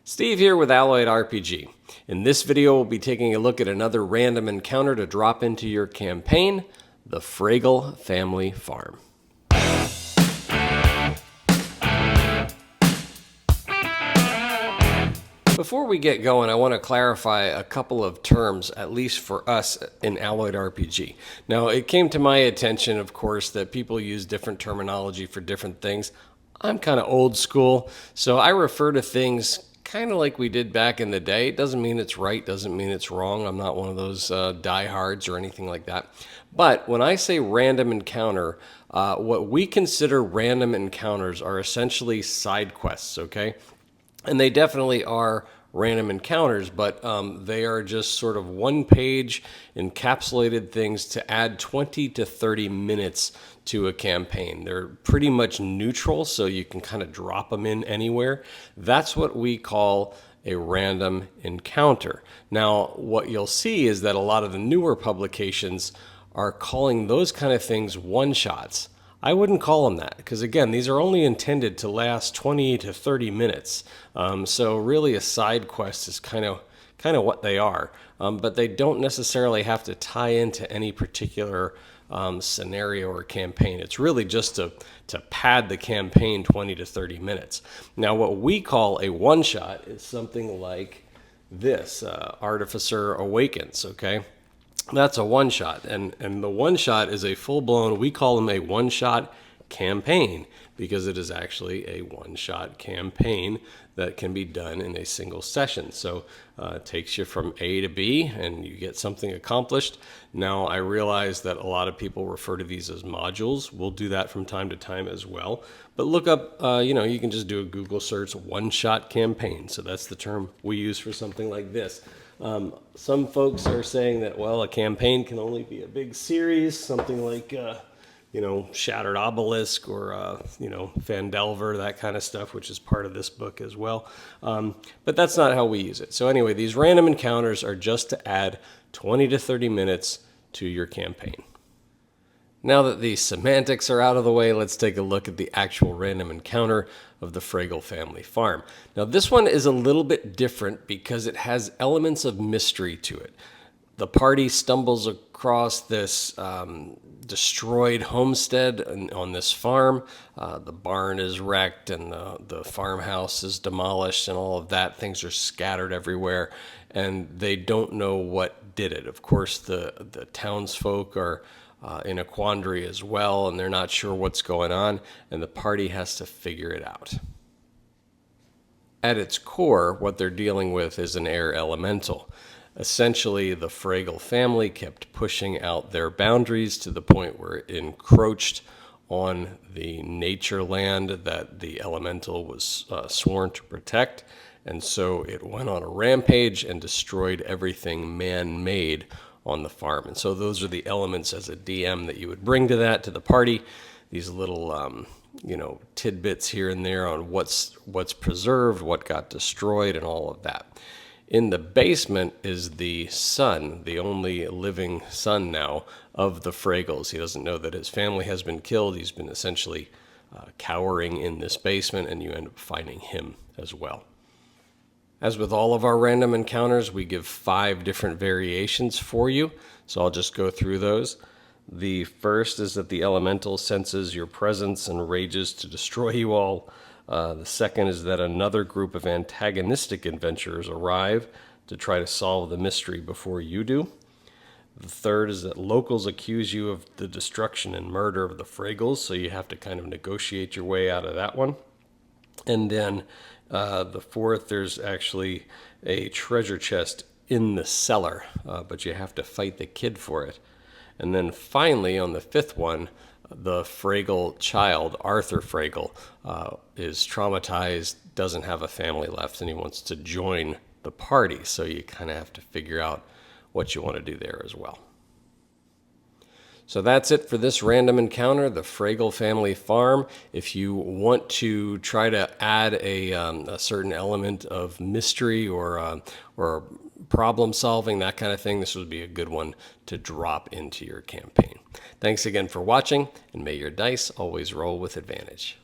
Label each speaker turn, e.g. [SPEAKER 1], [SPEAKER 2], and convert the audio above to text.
[SPEAKER 1] Steve here with Alloyed RPG. In this video, we'll be taking a look at another random encounter to drop into your campaign, the Freygall family farm. Before we get going, I want to clarify a couple of terms, at least for us in Alloyed RPG. Now, it came to my attention, of course, that people use different terminology for different things. I'm kind of old school, so I refer to things kind of like we did back in the day. It doesn't mean it's right, doesn't mean it's wrong. I'm not one of those diehards or anything like that. But when I say random encounter, what we consider random encounters are essentially side quests, okay? And they definitely are random encounters, but they are just sort of one-page encapsulated things to add 20 to 30 minutes to a campaign. They're pretty much neutral, so you can kind of drop them in anywhere. That's what we call a random encounter. Now, what you'll see is that a lot of the newer publications are calling those kind of things one-shots. I wouldn't call them that because, again, these are only intended to last 20 to 30 minutes. So really a side quest is kind of what they are. But they don't necessarily have to tie into any particular scenario or campaign. It's really just to pad the campaign 20 to 30 minutes. Now, what we call a one-shot is something like this, Artificer Awakens, okay? That's a one-shot, and the one-shot is a full-blown, we call them a one-shot campaign, because it is actually a one-shot campaign that can be done in a single session. So it takes you from A to B, and you get something accomplished. Now, I realize that a lot of people refer to these as modules. We'll do that from time to time as well. But look up, you can just do a Google search, one-shot campaign. So that's the term we use for something like this. Some folks are saying that, well, a campaign can only be a big series, something like, Shattered Obelisk or, Phandelver, that kind of stuff, which is part of this book as well. But that's not how we use it. So anyway, these random encounters are just to add 20 to 30 minutes to your campaign. Now that the semantics are out of the way, let's take a look at the actual random encounter of the Freygall family farm. Now, this one is a little bit different because it has elements of mystery to it. The party stumbles across this destroyed homestead on this farm. The barn is wrecked and the farmhouse is demolished and all of that. Things are scattered everywhere and they don't know what did it. Of course, the townsfolk are in a quandary as well, and they're not sure what's going on, and the party has to figure it out. At its core, what they're dealing with is an air elemental. Essentially, the Freygall family kept pushing out their boundaries to the point where it encroached on the nature land that the elemental was sworn to protect, and so it went on a rampage and destroyed everything man-made on the farm. And so those are the elements as a DM that you would bring to the party. These little, tidbits here and there on what's preserved, what got destroyed, and all of that. In the basement is the son, the only living son now of the Freygalls. He doesn't know that his family has been killed. He's been essentially cowering in this basement, and you end up finding him as well. As with all of our random encounters, we give 5 different variations for you, so I'll just go through those. The first is that the elemental senses your presence and rages to destroy you all. The second is that another group of antagonistic adventurers arrive to try to solve the mystery before you do. The third is that locals accuse you of the destruction and murder of the Freygalls, so you have to kind of negotiate your way out of that one. And then the fourth, there's actually a treasure chest in the cellar, but you have to fight the kid for it. And then finally, on the fifth one, the Freygall child, Arthur Freygall, is traumatized, doesn't have a family left, and he wants to join the party. So you kind of have to figure out what you want to do there as well. So that's it for this random encounter, the Freygall family farm. If you want to try to add a certain element of mystery or problem solving, that kind of thing, this would be a good one to drop into your campaign. Thanks again for watching, and may your dice always roll with advantage.